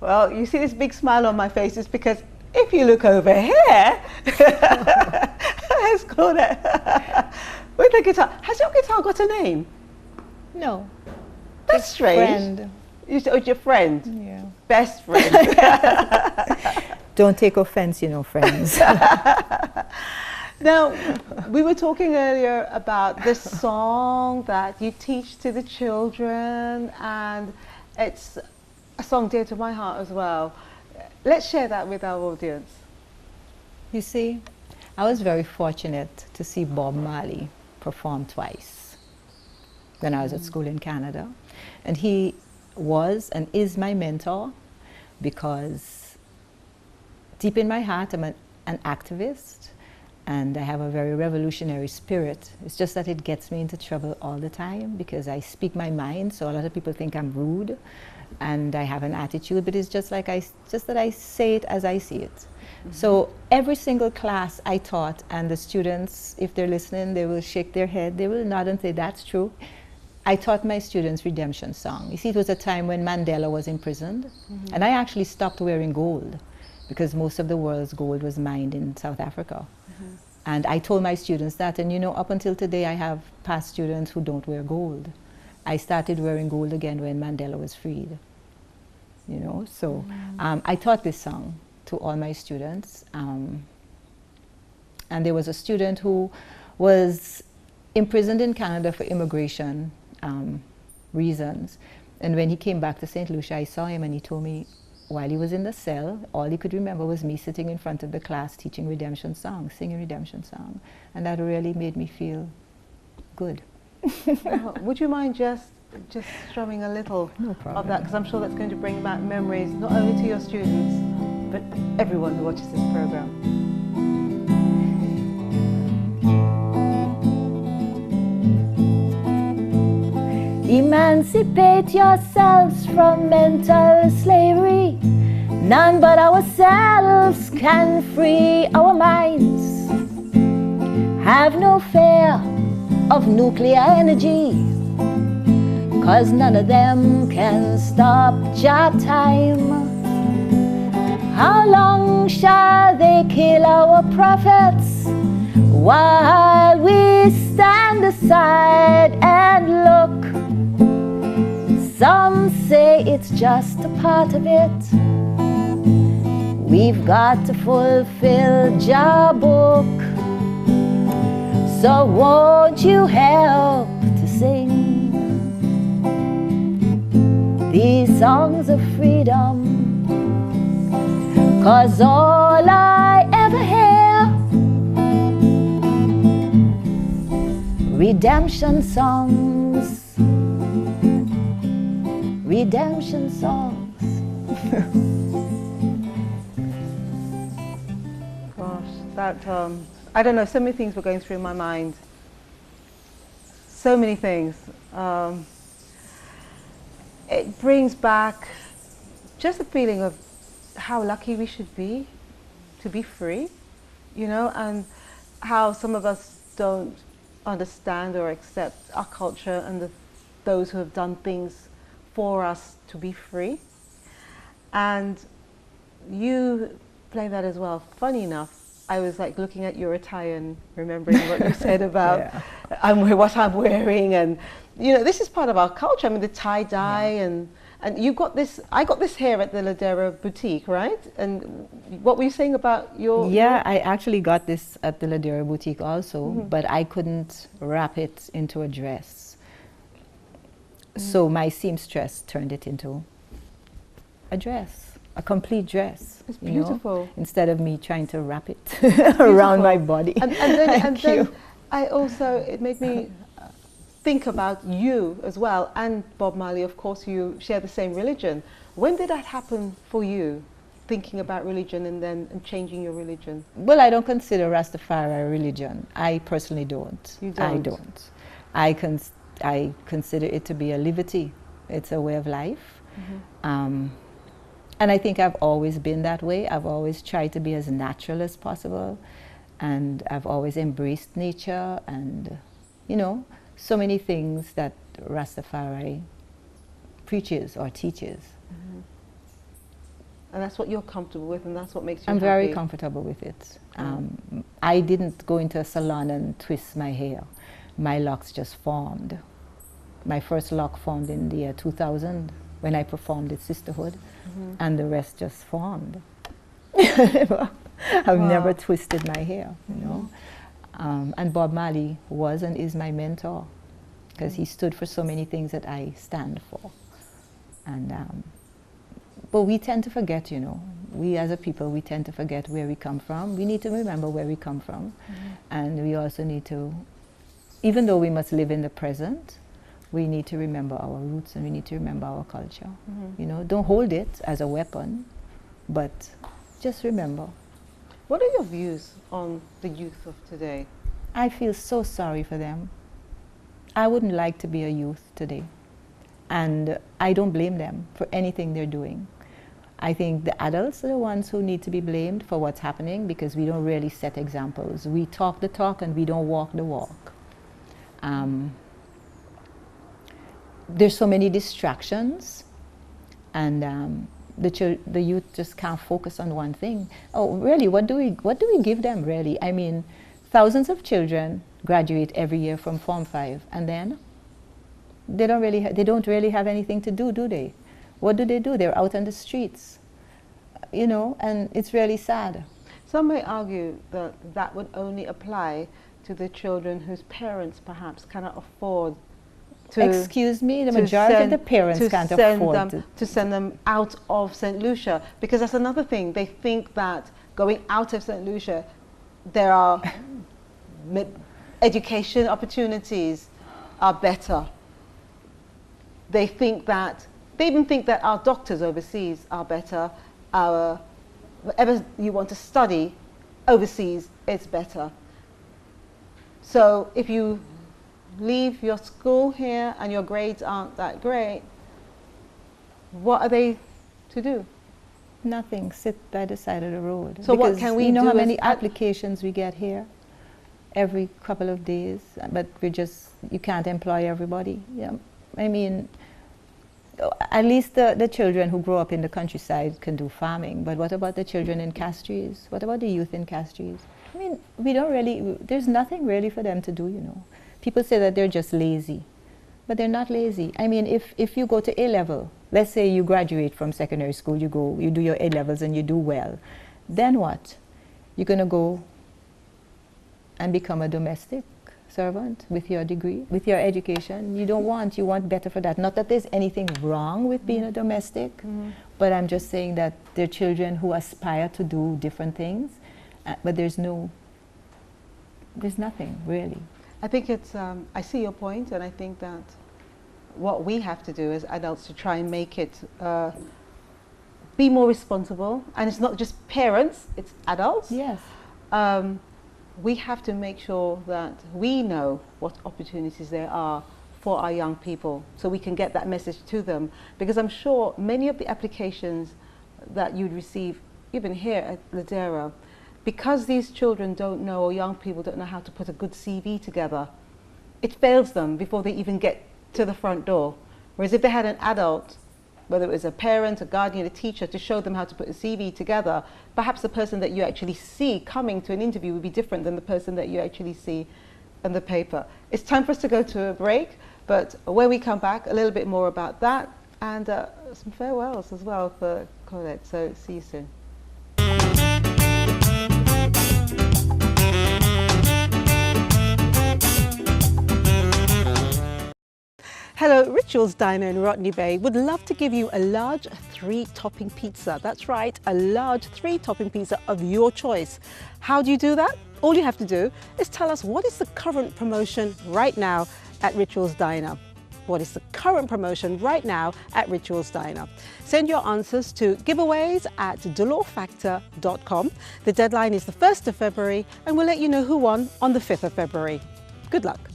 Well, you see this big smile on my face is because if you look over here, there's Claudette with the guitar. Has your guitar got a name? No. That's strange. Friend. Your friend? Yeah. Best friend. Don't take offense, you know, friends. Now, we were talking earlier about this song that you teach to the children, and it's a song dear to my heart as well. Let's share that with our audience. You see, I was very fortunate to see Bob Marley perform twice when I was at school in Canada. And he was and is my mentor because deep in my heart I'm an activist and I have a very revolutionary spirit. It's just that it gets me into trouble all the time because I speak my mind, so a lot of people think I'm rude and I have an attitude, but it's just like that I say it as I see it. Mm-hmm. So every single class I taught, and the students, if they're listening, they will shake their head, they will nod and say, that's true. I taught my students redemption song. You see, it was a time when Mandela was imprisoned, mm-hmm. and I actually stopped wearing gold because most of the world's gold was mined in South Africa. Mm-hmm. And I told my students that, and you know, up until today I have past students who don't wear gold. I started wearing gold again when Mandela was freed. You know, so I taught this song to all my students. And there was a student who was imprisoned in Canada for immigration reasons. And when he came back to St. Lucia, I saw him and he told me while he was in the cell, all he could remember was me sitting in front of the class teaching redemption songs, singing redemption song. And that really made me feel good. Would you mind just strumming a little of that? Because I'm sure that's going to bring back memories not only to your students, but everyone who watches this program. Emancipate yourselves from mental slavery. None but ourselves can free our minds. Have no fear of nuclear energy, 'cause none of them can stop your time. How long shall they kill our prophets while we stand aside and look? Some say it's just a part of it. We've got to fulfill your book. So won't you help to sing these songs of freedom? 'Cause all I ever hear, redemption songs. Redemption songs. Gosh, that, I don't know, so many things were going through my mind. So many things. It brings back just the feeling of how lucky we should be to be free, you know, and how some of us don't understand or accept our culture and those who have done things for us to be free. And you play that as well. Funny enough, I was like looking at your attire and remembering what you said about what I'm wearing, and you know, this is part of our culture. I mean, the tie-dye, and you got this, I got this hair at the Ladera boutique, right? And what were you saying about your... Yeah, I actually got this at the Ladera boutique also, but I couldn't wrap it into a dress. So my seamstress turned it into a dress, a complete dress. It's beautiful. You know, instead of me trying to wrap it around my body. And then I also, it made me think about you as well, and Bob Marley. Of course, you share the same religion. When did that happen for you, thinking about religion and changing your religion? Well, I don't consider Rastafari a religion. I personally don't. You don't? I don't. I consider it to be a liberty. It's a way of life. Mm-hmm. And I think I've always been that way. I've always tried to be as natural as possible. And I've always embraced nature and, you know, so many things that Rastafari preaches or teaches. Mm-hmm. And that's what you're comfortable with, and that's what makes you I'm happy. very comfortable with it. I didn't go into a salon and twist my hair. My locks just formed. My first lock formed in the year 2000 when I performed at Sisterhood, and the rest just formed. I've never twisted my hair, you know. And Bob Marley was and is my mentor, because he stood for so many things that I stand for. And but we tend to forget, you know. We as a people, we tend to forget where we come from. We need to remember where we come from. And we also need to, even though we must live in the present, we need to remember our roots and we need to remember our culture. You know, don't hold it as a weapon, but just remember. What are your views on the youth of today? I feel so sorry for them. I wouldn't like to be a youth today. And I don't blame them for anything they're doing. I think the adults are the ones who need to be blamed for what's happening, because we don't really set examples. We talk the talk and we don't walk the walk. There's so many distractions, and the youth just can't focus on one thing. Oh, really? What do we give them, really? I mean, thousands of children graduate every year from Form 5, and then they don't really have anything to do they? What do? They're out on the streets, you know, and it's really sad. Some may argue that that would only apply to the children whose parents perhaps cannot afford to... Excuse me, the majority of the parents can't afford to send them out of St. Lucia, because that's another thing. They think that going out of St. Lucia, there are education opportunities are better. They even think that our doctors overseas are better. Whatever you want to study overseas, it's better. So if you leave your school here and your grades aren't that great, what are they to do? Nothing. Sit by the side of the road. So what can we do? You know how many applications we get here every couple of days, but you can't employ everybody. Yeah, I mean, at least the children who grow up in the countryside can do farming, but what about the children in Castries? What about the youth in Castries? I mean, there's nothing really for them to do, you know. People say that they're just lazy, but they're not lazy. I mean, if you go to A-level, let's say you graduate from secondary school, you do your A-levels and you do well, then what? You're going to go and become a domestic servant with your degree, with your education. You want better for that. Not that there's anything wrong with being a domestic, but I'm just saying that there are children who aspire to do different things, but there's nothing really. I think I see your point, and I think that what we have to do as adults to try and make it be more responsible, and it's not just parents, it's adults. Yes. We have to make sure that we know what opportunities there are for our young people, so we can get that message to them. Because I'm sure many of the applications that you'd receive, even here at Ladera, because these children don't know, or young people don't know how to put a good CV together, it fails them before they even get to the front door. Whereas if they had an adult, whether it was a parent, a guardian, a teacher, to show them how to put a CV together, perhaps the person that you actually see coming to an interview would be different than the person that you actually see in the paper. It's time for us to go to a break, but when we come back, a little bit more about that, and some farewells as well for Claudette. So see you soon. Hello, Rituals Diner in Rodney Bay would love to give you a large 3-topping pizza. That's right, a large 3-topping pizza of your choice. How do you do that? All you have to do is tell us what is the current promotion right now at Rituals Diner. What is the current promotion right now at Rituals Diner? Send your answers to giveaways@dolorfactor.com. The deadline is the 1st of February, and we'll let you know who won on the 5th of February. Good luck.